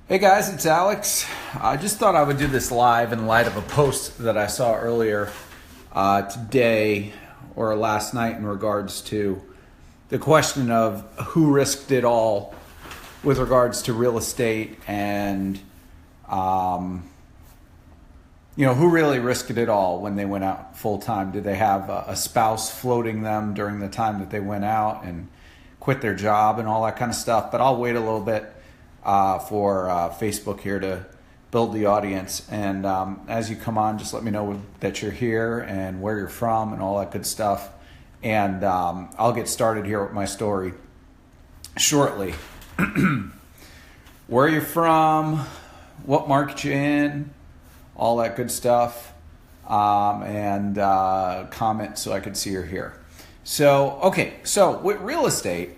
Hey guys, it's Alex. I just thought I would do this live in light of a post that I saw earlier today or last night in regards to the question of who risked it all with regards to real estate and, who really risked it all when they went out full time. Did they have a spouse floating them during the time that they went out and quit their job and all that kind of stuff? But I'll wait a little bit for Facebook here to build the audience. And as you come on, just let me know that you're here and where you're from and all that good stuff. And I'll get started here with my story shortly. Where you're from, what market you're in, all that good stuff, and comment so I could see you're here. So with real estate,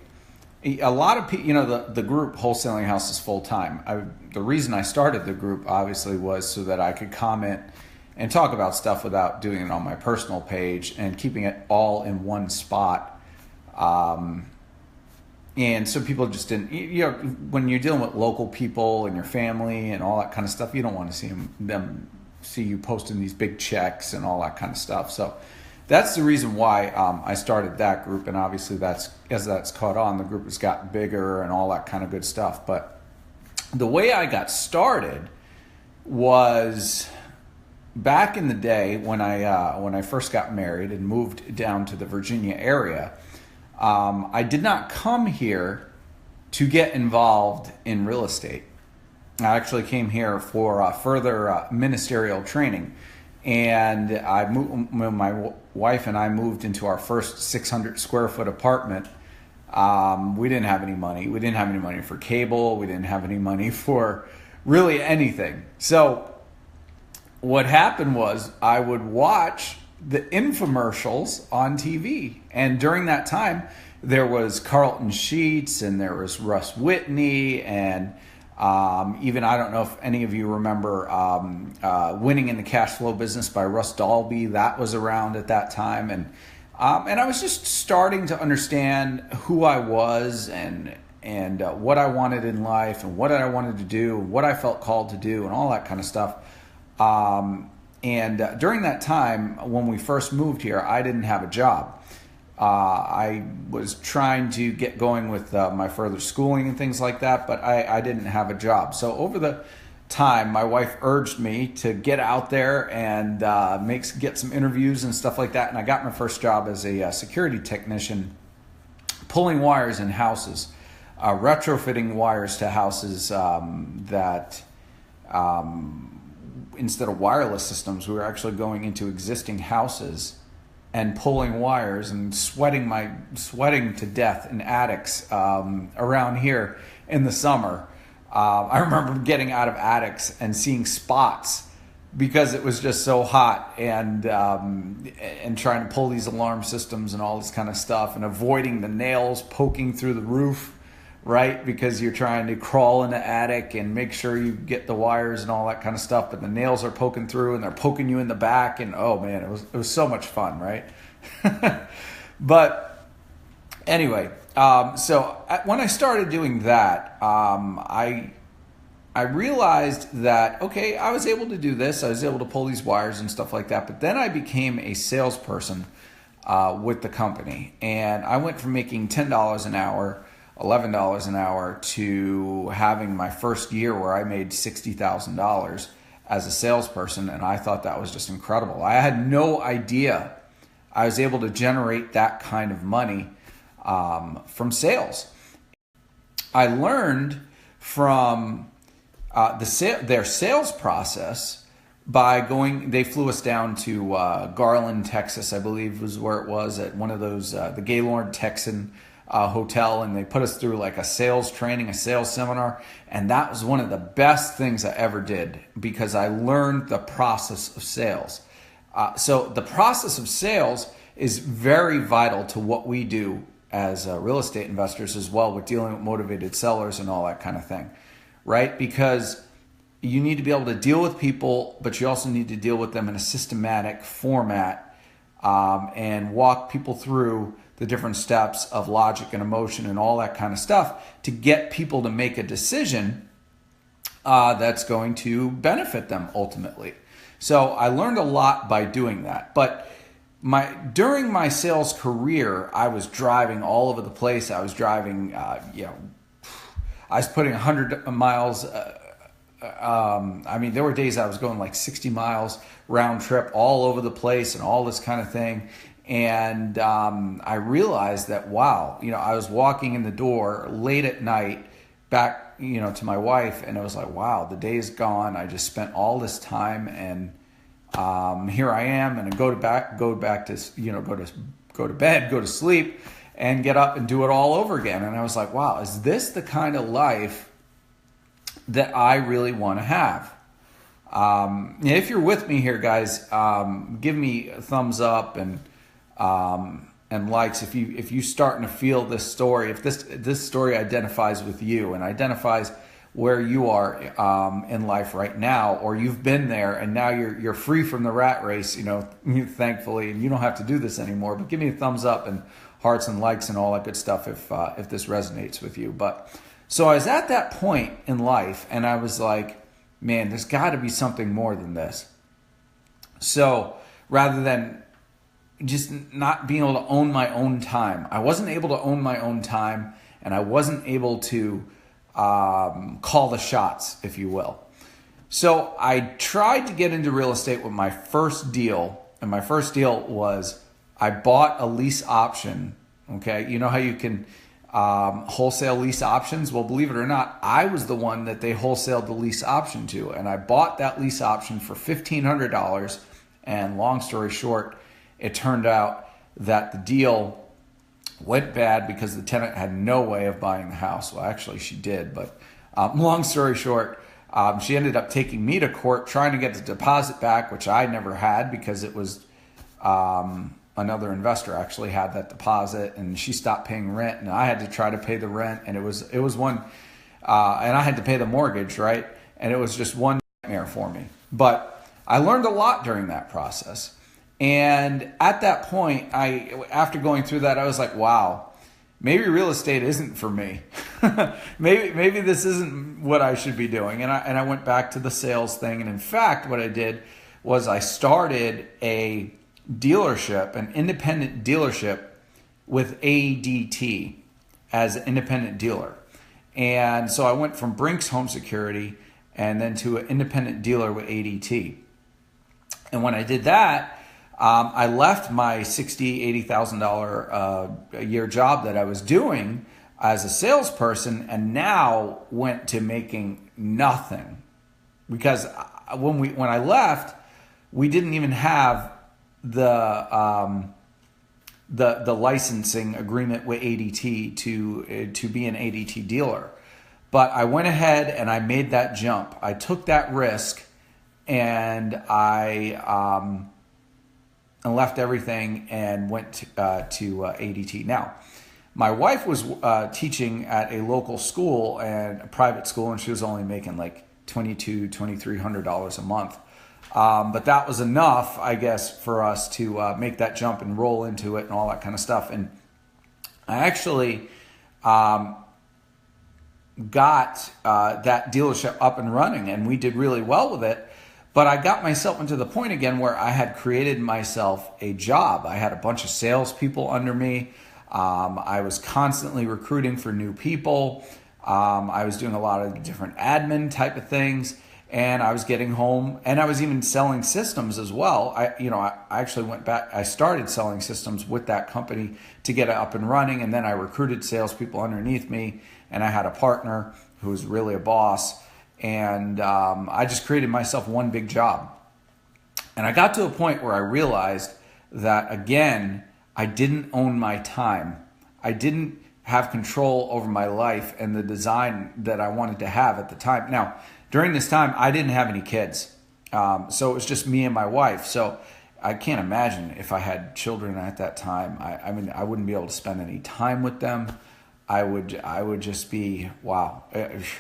a lot of people, the group Wholesaling Houses Full Time. The reason I started the group obviously was so that I could comment and talk about stuff without doing it on my personal page and keeping it all in one spot. And so people just didn't, when you're dealing with local people and your family and all that kind of stuff, you don't want to see them see you posting these big checks and all that kind of stuff. So that's the reason why I started that group, and obviously as that's caught on, the group has gotten bigger and all that kind of good stuff. But the way I got started was back in the day when I first got married and moved down to the Virginia area. I did not come here to get involved in real estate. I actually came here for further ministerial training. And when my wife and I moved into our first 600 square foot apartment, we didn't have any money. We didn't have any money for cable. We didn't have any money for really anything. So what happened was I would watch the infomercials on TV. And during that time, there was Carlton Sheets and there was Russ Whitney and even I don't know if any of you remember Winning in the Cash Flow Business by Russ Dalby. That was around at that time, and I was just starting to understand who I was and what I wanted in life and what I wanted to do, what I felt called to do, and all that kind of stuff. And during that time, when we first moved here, I didn't have a job. I was trying to get going with my further schooling and things like that, but I didn't have a job. So over the time, my wife urged me to get out there and get some interviews and stuff like that. And I got my first job as a security technician, pulling wires in houses, retrofitting wires to houses that instead of wireless systems, we were actually going into existing houses and pulling wires and sweating to death in attics around here in the summer. I remember getting out of attics and seeing spots because it was just so hot, and trying to pull these alarm systems and all this kind of stuff, and avoiding the nails poking through the roof, right? Because you're trying to crawl in the attic and make sure you get the wires and all that kind of stuff, but the nails are poking through and they're poking you in the back, and oh man, it was so much fun, right? But anyway, so when I started doing that, I realized that, okay, I was able to do this. I was able to pull these wires and stuff like that. But then I became a salesperson with the company, and I went from making $10 an hour, $11 an hour, to having my first year where I made $60,000 as a salesperson, and I thought that was just incredible. I had no idea I was able to generate that kind of money from sales. I learned from their sales process by they flew us down to Garland, Texas, I believe was where it was, at one of those, the Gaylord Texan hotel, and they put us through like a sales training, a sales seminar, and that was one of the best things I ever did because I learned the process of sales. So the process of sales is very vital to what we do as real estate investors as well, with dealing with motivated sellers and all that kind of thing, right? Because you need to be able to deal with people, but you also need to deal with them in a systematic format, and walk people through the different steps of logic and emotion and all that kind of stuff to get people to make a decision that's going to benefit them ultimately. So I learned a lot by doing that. But during my sales career, I was driving all over the place. I was driving, I was putting 100 miles. There were days I was going like 60 miles round trip all over the place and all this kind of thing. And I realized that, wow, I was walking in the door late at night back, to my wife, and it was like, wow, the day is gone. I just spent all this time, and here I am, and I go to bed, go to sleep, and get up and do it all over again. And I was like, wow, is this the kind of life that I really want to have? If you're with me here, guys, give me a thumbs up and likes if you starting to feel this story, if this story identifies with you and identifies where you are in life right now, or you've been there and now you're free from the rat race, thankfully, and you don't have to do this anymore. But give me a thumbs up and hearts and likes and all that good stuff if this resonates with you. But so I was at that point in life, and I was like, man, there's got to be something more than this. So rather than just not being able to own my own time, I wasn't able to own my own time, and I wasn't able to call the shots, if you will. So I tried to get into real estate with my first deal, and my first deal was I bought a lease option. Okay, you know how you can wholesale lease options? Well, believe it or not, I was the one that they wholesaled the lease option to, and I bought that lease option for $1,500. And long story short, it turned out that the deal went bad because the tenant had no way of buying the house. Well, actually, she did, but long story short, she ended up taking me to court trying to get the deposit back, which I never had because it was another investor actually had that deposit, and she stopped paying rent, and I had to try to pay the rent, and it was one, and I had to pay the mortgage, right? And it was just one nightmare for me. But I learned a lot during that process. And at that point, after going through that, I was like, wow, maybe real estate isn't for me. maybe this isn't what I should be doing. And I went back to the sales thing. And in fact, what I did was I started a dealership, an independent dealership with ADT as an independent dealer. And so I went from Brinks Home Security and then to an independent dealer with ADT. And when I did that, I left my $60,000, $80,000 a year job that I was doing as a salesperson, and now went to making nothing. Because when I left, we didn't even have the licensing agreement with ADT to be an ADT dealer. But I went ahead and I made that jump. I took that risk, and I left everything and went to ADT. Now, my wife was teaching at a local school and a private school, and she was only making like $2,200, $2,300 a month. But that was enough, I guess, for us to make that jump and roll into it and all that kind of stuff. And I actually got that dealership up and running, and we did really well with it. But I got myself into the point again where I had created myself a job. I had a bunch of salespeople under me. I was constantly recruiting for new people. I was doing a lot of different admin type of things, and I was getting home, and I was even selling systems as well. I actually went back. I started selling systems with that company to get it up and running, and then I recruited salespeople underneath me, and I had a partner who was really a boss. And I just created myself one big job. And I got to a point where I realized that, again, I didn't own my time. I didn't have control over my life and the design that I wanted to have at the time. Now, during this time, I didn't have any kids. So it was just me and my wife. So I can't imagine if I had children at that time. I wouldn't be able to spend any time with them. I would just be, wow,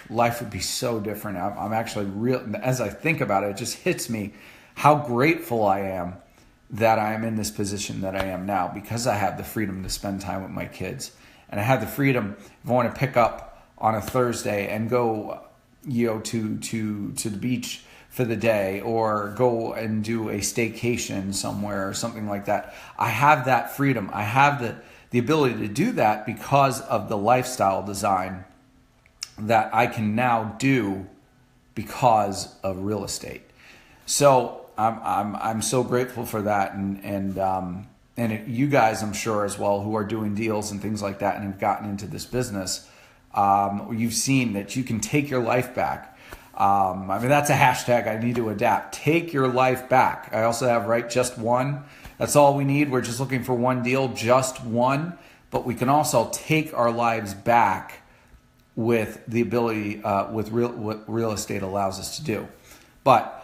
life would be so different. I'm actually as I think about it, it just hits me how grateful I am that I am in this position that I am now, because I have the freedom to spend time with my kids. And I have the freedom, if I want to pick up on a Thursday and go to the beach for the day, or go and do a staycation somewhere or something like that. I have that freedom. I have the ability to do that because of the lifestyle design that I can now do because of real estate. So I'm so grateful for that, and you guys, I'm sure as well, who are doing deals and things like that and have gotten into this business, you've seen that you can take your life back. That's a hashtag I need to adapt. Take your life back. I also have, right, just one. That's all we need. We're just looking for one deal, just one. But we can also take our lives back with the ability, with what real estate allows us to do. But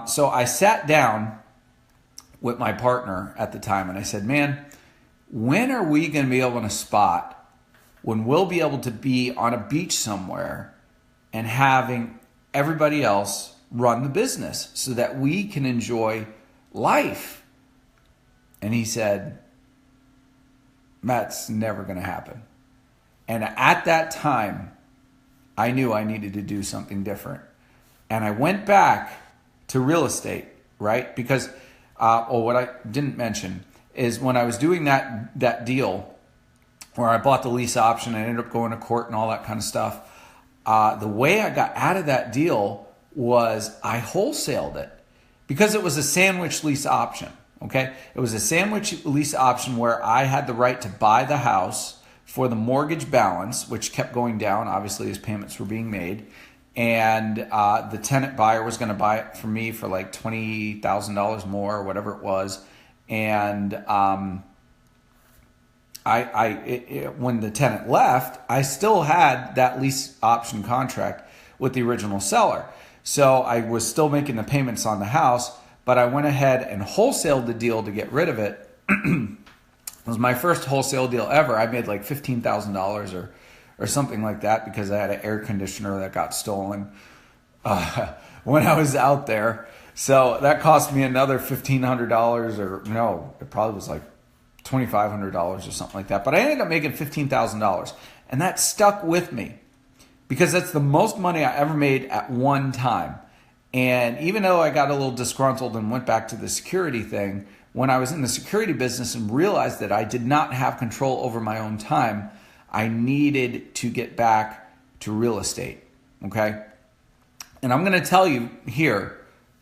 so I sat down with my partner at the time and I said, man, when are we going to be able to spot when we'll be able to be on a beach somewhere and having everybody else run the business so that we can enjoy life? And he said, that's never going to happen. And at that time, I knew I needed to do something different. And I went back to real estate, right? Because, what I didn't mention is when I was doing that deal where I bought the lease option, I ended up going to court and all that kind of stuff. The way I got out of that deal was I wholesaled it because it was a sandwich lease option. Okay, it was a sandwich lease option where I had the right to buy the house for the mortgage balance, which kept going down, obviously, as payments were being made. And the tenant buyer was going to buy it from me for like $20,000 more, or whatever it was. And when the tenant left, I still had that lease option contract with the original seller. So I was still making the payments on the house, but I went ahead and wholesaled the deal to get rid of it. It was my first wholesale deal ever. I made like $15,000 or something like that because I had an air conditioner that got stolen when I was out there. So that cost me another $1,500, or no, it probably was like $2,500 or something like that. But I ended up making $15,000, and that stuck with me because that's the most money I ever made at one time. And even though I got a little disgruntled and went back to the security thing, when I was in the security business and realized that I did not have control over my own time, I needed to get back to real estate, okay? And I'm going to tell you here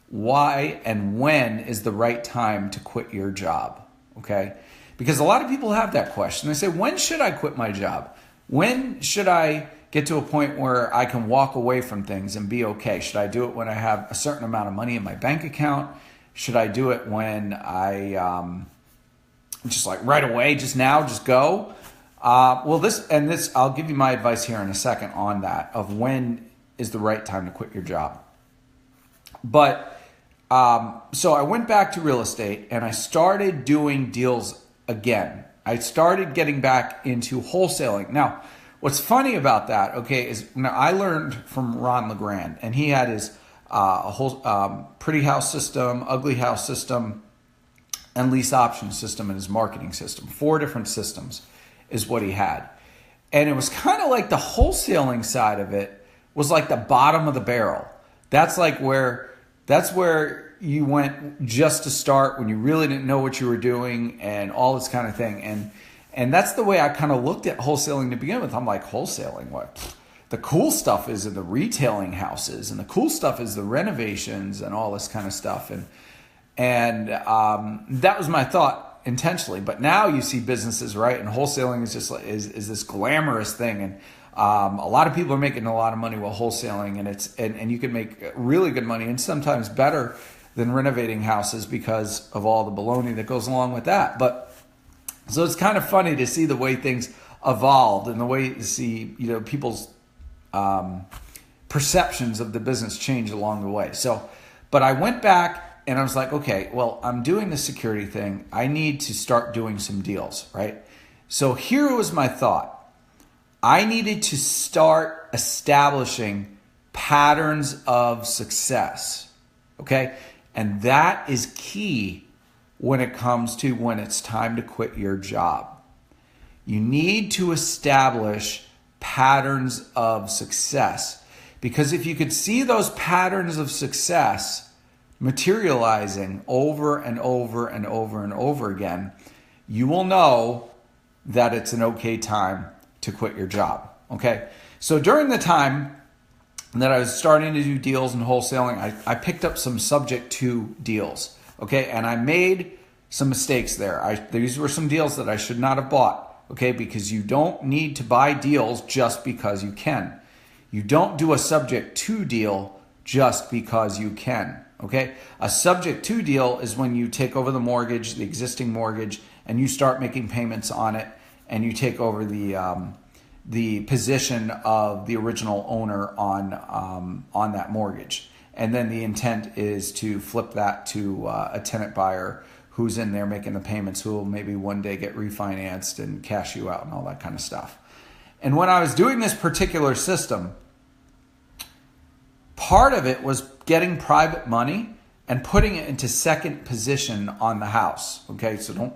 why and when is the right time to quit your job, okay? Because a lot of people have that question. They say, when should I quit my job? When should I get to a point where I can walk away from things and be okay? Should I do it when I have a certain amount of money in my bank account? Should I do it when I just like right away, just now, just go? This, I'll give you my advice here in a second on that, of when is the right time to quit your job. But so I went back to real estate and I started doing deals again. I started getting back into wholesaling. Now, what's funny about that, okay, is now I learned from Ron LeGrand, and he had his pretty house system, ugly house system, and lease option system in his marketing system. 4 different systems is what he had. And it was kind of like the wholesaling side of it was like the bottom of the barrel. That's where you went just to start when you really didn't know what you were doing and all this kind of thing. And that's the way I kind of looked at wholesaling to begin with. I'm like, wholesaling, what? The cool stuff is in the retailing houses, and the cool stuff is the renovations and all this kind of stuff. And that was my thought intentionally. But now you see businesses, right? And wholesaling is just like, is this glamorous thing. And a lot of people are making a lot of money while wholesaling, and you can make really good money, and sometimes better than renovating houses because of all the baloney that goes along with that. But so it's kind of funny to see the way things evolved and the way you see, people's perceptions of the business change along the way. So, but I went back and I was like, okay, well, I'm doing the security thing. I need to start doing some deals, right? So here was my thought. I needed to start establishing patterns of success, okay? And that is key when it comes to when it's time to quit your job. You need to establish patterns of success, Because if you could see those patterns of success materializing over and over and over and over again, you will know that it's an okay time to quit your job. Okay? So during the time that I was starting to do deals and wholesaling, I picked up some subject to deals. Okay? And I made some mistakes there. These were some deals that I should not have bought. Okay? Because you don't need to buy deals just because you can. You don't do a subject to deal just because you can. Okay? A subject to deal is when you take over the mortgage, the existing mortgage, and you start making payments on it, and you take over the position of the original owner on that mortgage. And then the intent is to flip that to a tenant buyer who's in there making the payments, who will maybe one day get refinanced and cash you out and all that kind of stuff. And when I was doing this particular system, part of it was getting private money and putting it into second position on the house. Okay, so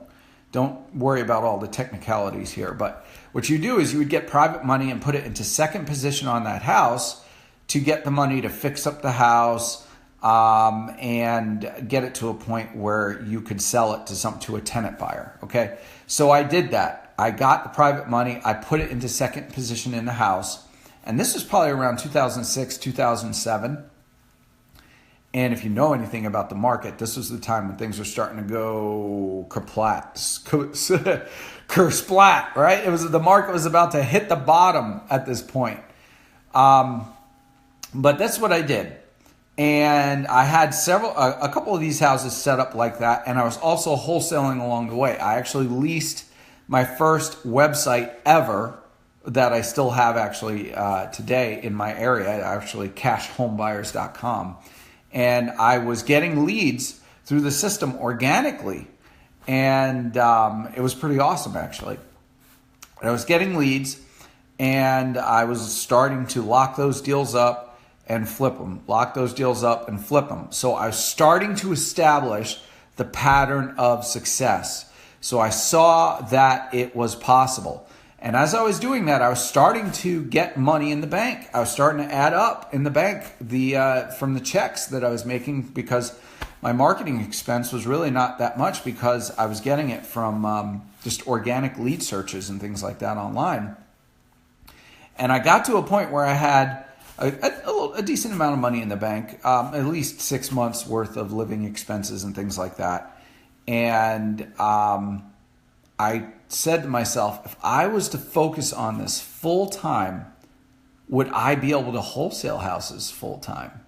don't worry about all the technicalities here. But what you do is you would get private money and put it into second position on that house to get the money to fix up the house and get it to a point where you could sell it to a tenant buyer. Okay, so I did that. I got the private money. I put it into second position in the house. And this was probably around 2006, 2007. And if you know anything about the market, this was the time when things were starting to go kersplat, right? The market was about to hit the bottom at this point. But that's what I did. And I had a couple of these houses set up like that. And I was also wholesaling along the way. I actually leased my first website ever that I still have actually today in my area, actually cashhomebuyers.com. And I was getting leads through the system organically. And it was pretty awesome, actually. And I was getting leads, and I was starting to lock those deals up and flip them. Lock those deals up and flip them. So I was starting to establish the pattern of success. So I saw that it was possible. And as I was doing that, I was starting to get money in the bank. I was starting to add up in the bank from the checks that I was making, because my marketing expense was really not that much, because I was getting it from just organic lead searches and things like that online. And I got to a point where I had a decent amount of money in the bank, at least 6 months worth of living expenses and things like that. And I said to myself, if I was to focus on this full time, would I be able to wholesale houses full time?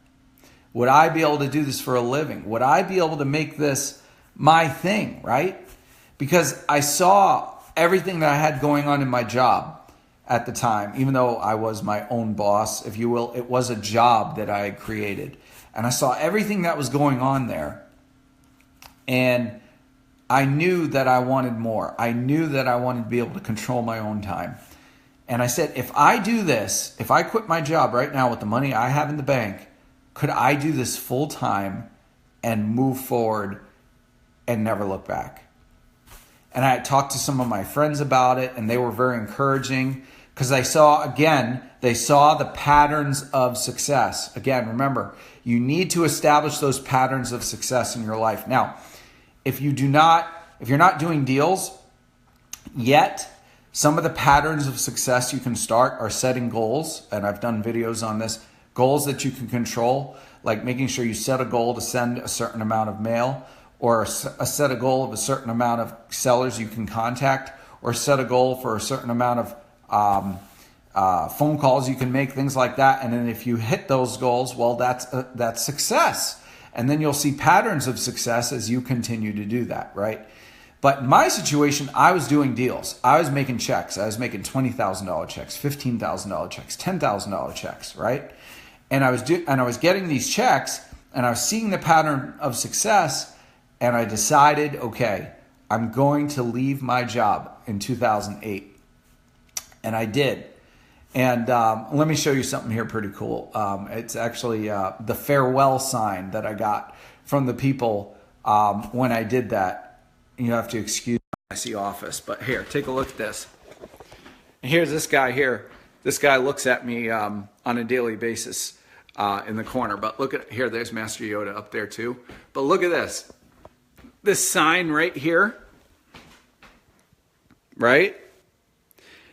Would I be able to do this for a living? Would I be able to make this my thing, right? Because I saw everything that I had going on in my job at the time. Even though I was my own boss, if you will, it was a job that I had created. And I saw everything that was going on there. And I knew that I wanted more. I knew that I wanted to be able to control my own time. And I said, if I do this, if I quit my job right now with the money I have in the bank, could I do this full time and move forward and never look back? And I had talked to some of my friends about it, and they were very encouraging, because they saw the patterns of success. Again, remember, you need to establish those patterns of success in your life. Now, if you're not doing deals yet, some of the patterns of success you can start are setting goals. And I've done videos on this. Goals that you can control, like making sure you set a goal to send a certain amount of mail, or set a goal of a certain amount of sellers you can contact, or set a goal for a certain amount of phone calls you can make, things like that. And then if you hit those goals, well, that's success. And then you'll see patterns of success as you continue to do that, right? But in my situation, I was doing deals. I was making checks. I was making $20,000 checks, $15,000 checks, $10,000 checks, right? And I was getting these checks, and I was seeing the pattern of success, and I decided, okay, I'm going to leave my job in 2008. And I did. And let me show you something here pretty cool. It's actually the farewell sign that I got from the people when I did that. You have to excuse my messy office, but here, take a look at this. And here's this guy here. this guy looks at me on a daily basis in the corner. But look at here, there's Master Yoda up there too. But look at this. This sign right here, right?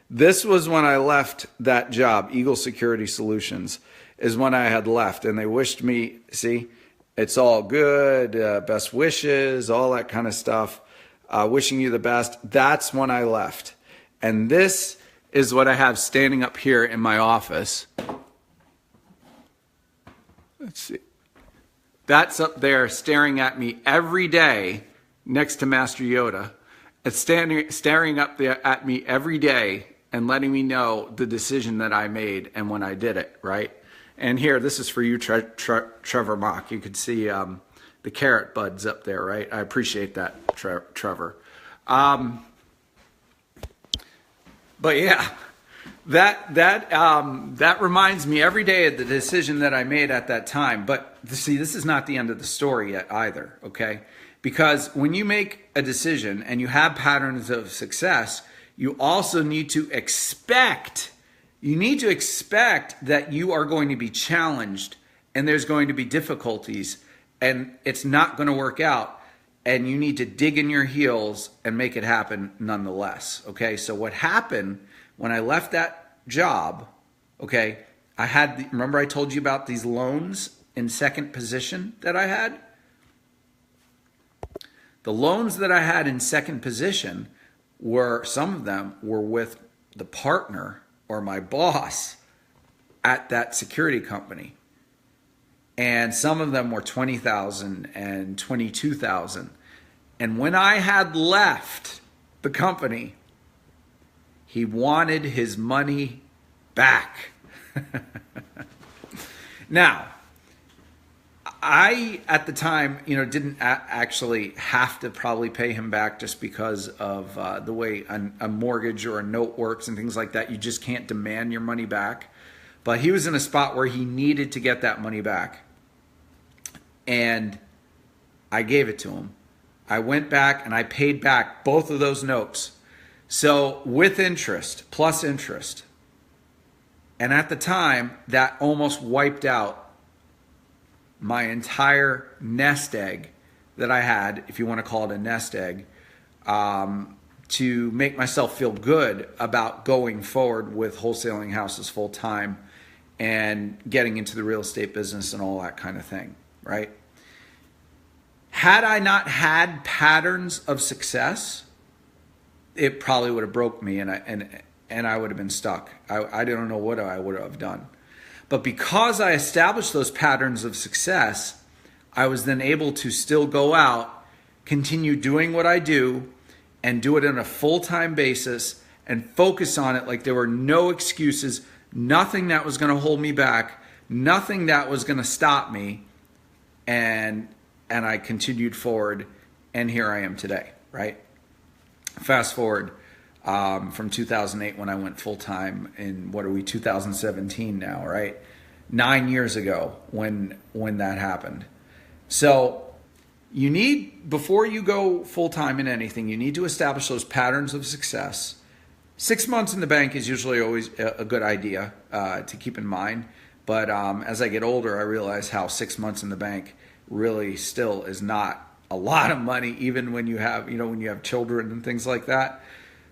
This was when I left that job, Eagle Security Solutions, is when I had left. And they wished me, see, it's all good, best wishes, all that kind of stuff, wishing you the best. That's when I left. And this is what I have standing up here in my office. Let's see. That's up there staring at me every day next to Master Yoda. It's staring up there at me every day and letting me know the decision that I made and when I did it, right? And here, this is for you, Trevor Mock. You could see the carrot buds up there, right? I appreciate that, Trevor. But yeah, that reminds me every day of the decision that I made at that time. But see, this is not the end of the story yet either, okay? Because when you make a decision and you have patterns of success, you also need to expect that you are going to be challenged and there's going to be difficulties and it's not going to work out. And you need to dig in your heels and make it happen nonetheless. Okay, so what happened when I left that job, okay, remember I told you about these loans in second position that I had? The loans that I had in second position some of them were with the partner or my boss at that security company. And some of them were $20,000 and $22,000. And when I had left the company, he wanted his money back. Now, I, at the time, didn't actually have to probably pay him back just because of the way a mortgage or a note works and things like that. You just can't demand your money back. But he was in a spot where he needed to get that money back. And I gave it to him. I went back and I paid back both of those notes. So with interest, plus interest. And at the time, that almost wiped out my entire nest egg that I had, if you want to call it a nest egg, to make myself feel good about going forward with wholesaling houses full time and getting into the real estate business and all that kind of thing, right? Had I not had patterns of success, it probably would have broke me and I would have been stuck. I don't know what I would have done. But because I established those patterns of success, I was then able to still go out, continue doing what I do, and do it on a full-time basis and focus on it like there were no excuses, nothing that was going to hold me back, nothing that was going to stop me. And I continued forward, and here I am today, right? Fast forward from 2008 when I went full-time in, 2017 now, right? 9 years ago when that happened. So you need, before you go full-time in anything, you need to establish those patterns of success. 6 months in the bank is usually always a good idea to keep in mind. But as I get older, I realize how 6 months in the bank really still is not a lot of money, even when you have, when you have children and things like that.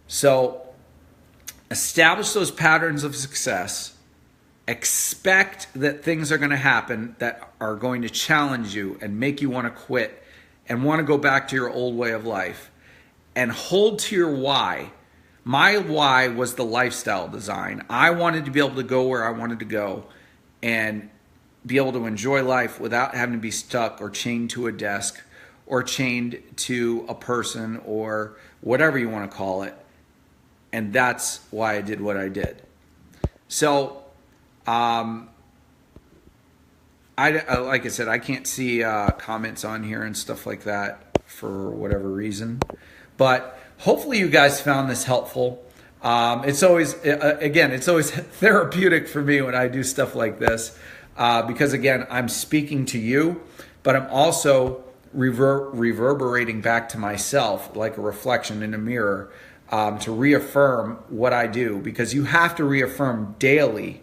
So establish those patterns of success. Expect that things are going to happen that are going to challenge you and make you want to quit and want to go back to your old way of life. And hold to your why. My why was the lifestyle design. I wanted to be able to go where I wanted to go and be able to enjoy life without having to be stuck or chained to a desk or chained to a person or whatever you want to call it. And that's why I did what I did. So, like I said, I can't see comments on here and stuff like that for whatever reason. But hopefully you guys found this helpful. It's always, it's always therapeutic for me when I do stuff like this. Because again, I'm speaking to you, but I'm also reverberating back to myself like a reflection in a mirror to reaffirm what I do, because you have to reaffirm daily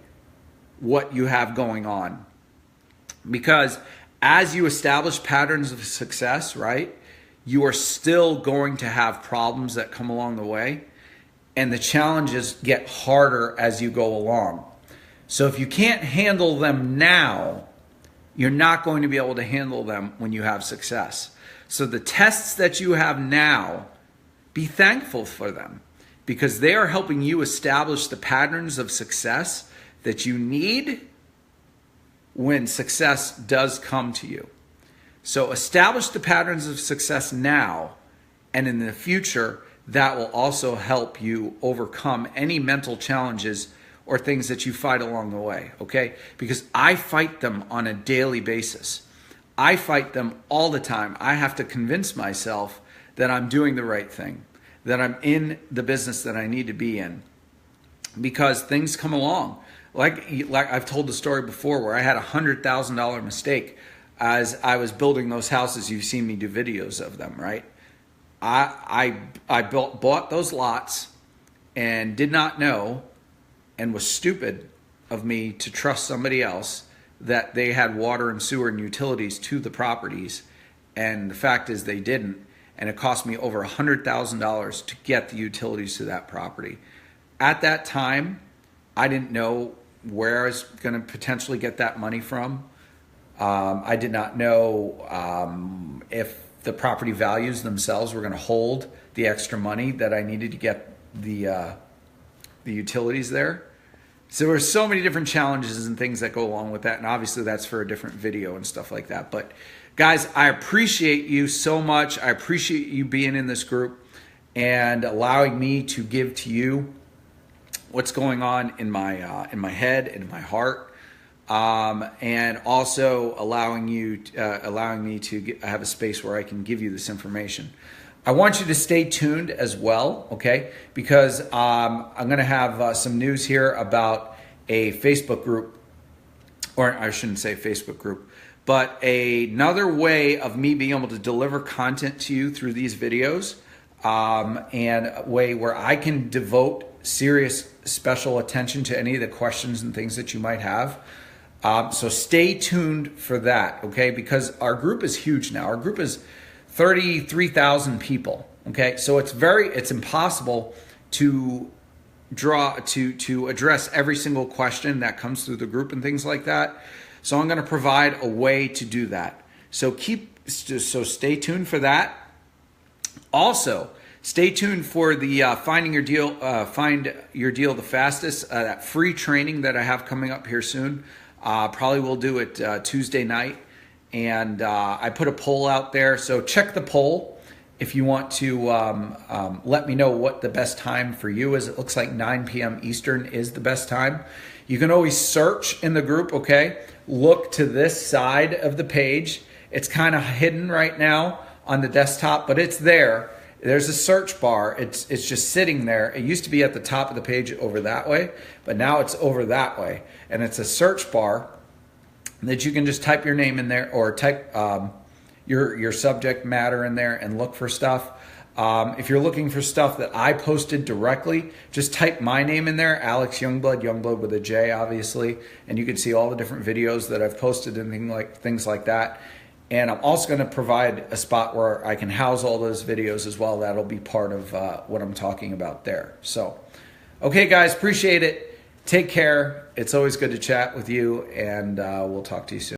what you have going on. Because as you establish patterns of success, right, you are still going to have problems that come along the way, and the challenges get harder as you go along. So if you can't handle them now, you're not going to be able to handle them when you have success. So the tests that you have now, be thankful for them, because they are helping you establish the patterns of success that you need when success does come to you. So establish the patterns of success now, and in the future, that will also help you overcome any mental challenges or things that you fight along the way, okay? Because I fight them on a daily basis. I fight them all the time. I have to convince myself that I'm doing the right thing, that I'm in the business that I need to be in, because things come along. Like I've told the story before, where I had a $100,000 mistake as I was building those houses. You've seen me do videos of them, right? I bought those lots and did not know, and was stupid of me to trust somebody else that they had water and sewer and utilities to the properties. And the fact is they didn't. And it cost me over $100,000 to get the utilities to that property. At that time, I didn't know where I was going to potentially get that money from. I did not know if the property values themselves were going to hold the extra money that I needed to get the utilities there. So there were so many different challenges and things that go along with that. And obviously that's for a different video and stuff like that. But guys, I appreciate you so much. I appreciate you being in this group and allowing me to give to you what's going on in my head and in my heart, and also allowing me to have a space where I can give you this information. I want you to stay tuned as well, okay? Because I'm going to have some news here about a Facebook group, or I shouldn't say Facebook group, but another way of me being able to deliver content to you through these videos, and a way where I can devote serious special attention to any of the questions and things that you might have. So stay tuned for that, okay? Because our group is huge now. Our group is 33,000 people, okay? So it's impossible to address every single question that comes through the group and things like that. So I'm going to provide a way to do that. So stay tuned for that. Also, stay tuned for the Find Your Deal the Fastest, that free training that I have coming up here soon. Probably will do it Tuesday night. And I put a poll out there, so check the poll if you want to let me know what the best time for you is. It looks like 9 p.m. Eastern is the best time. You can always search in the group, okay? Look to this side of the page. It's kind of hidden right now on the desktop, but it's there. There's a search bar. It's just sitting there. It used to be at the top of the page over that way, but now it's over that way. And it's a search bar that you can just type your name in there, or type your subject matter in there and look for stuff. If you're looking for stuff that I posted directly, just type my name in there, Alex Youngblood with a J, obviously, and you can see all the different videos that I've posted and things like that. And I'm also going to provide a spot where I can house all those videos as well. That'll be part of what I'm talking about there. So, okay, guys, appreciate it. Take care. It's always good to chat with you, and we'll talk to you soon.